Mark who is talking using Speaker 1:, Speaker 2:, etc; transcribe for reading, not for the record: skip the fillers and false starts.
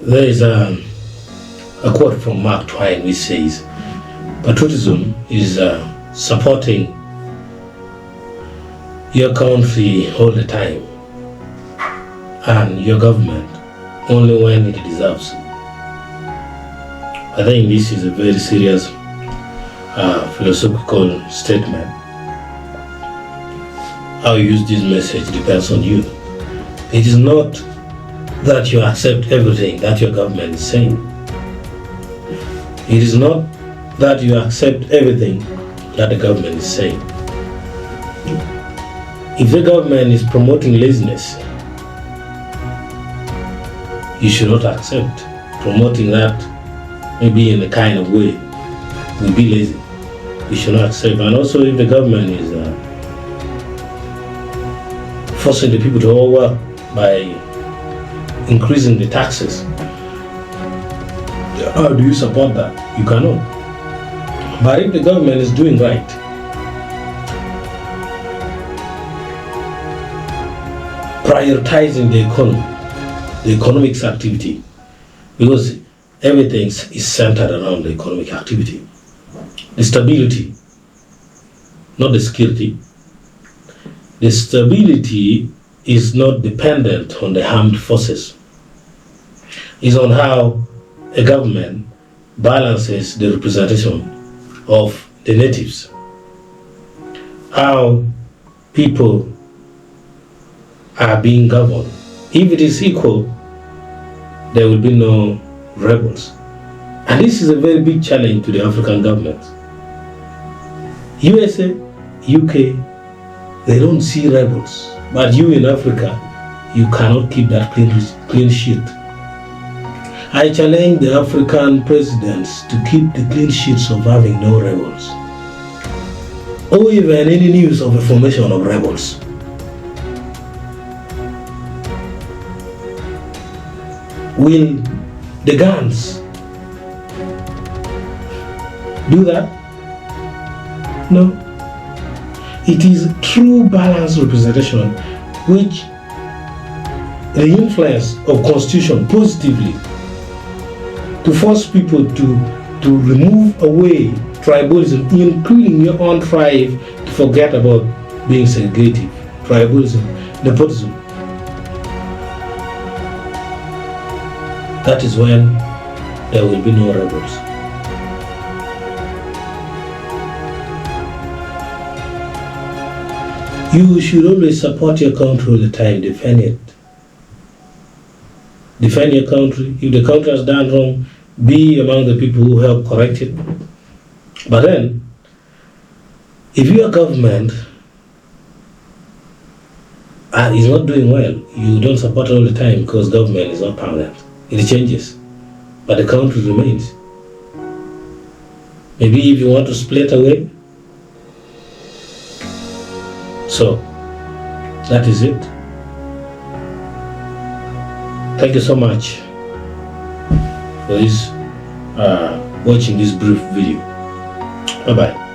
Speaker 1: There is a quote from Mark Twain which says, Patriotism is supporting your country all the time and your government only when it deserves. I think this is a very serious philosophical statement. How you use this message depends on you. It is not that you accept everything that your government is saying. It is not that you accept everything that the government is saying. If the government is promoting laziness, you should not accept. Promoting that maybe in a kind of way will be lazy. You should not accept. And also if the government is forcing the people to all work by increasing the taxes, how do you support that? You cannot. But if the government is doing right, prioritizing the economy, the economic activity, because everything is centered around the economic activity. The stability, not the security. The stability is not dependent on the armed forces. It's on how a government balances the representation of the natives, how people are being governed. If it is equal, there will be no rebels. And this is a very big challenge to the African governments. USA, UK, they don't see rebels. But you in Africa, you cannot keep that clean sheet. I challenge the African presidents to keep the clean sheets of having no rebels, or even any news of a formation of rebels. Will the guns do that? No. It is true balanced representation which the influence of constitution positively to force people to remove away tribalism, including your own tribe, to forget about being segregative, tribalism, nepotism. That is when there will be no rebels. You should always support your country all the time, defend it. Defend your country. If the country has done wrong, be among the people who help correct it. But then, if your government is not doing well, you don't support it all the time because government is not permanent. It changes, but the country remains. Maybe if you want to split away, so that is it. Thank you so much for this watching this brief video. Bye bye.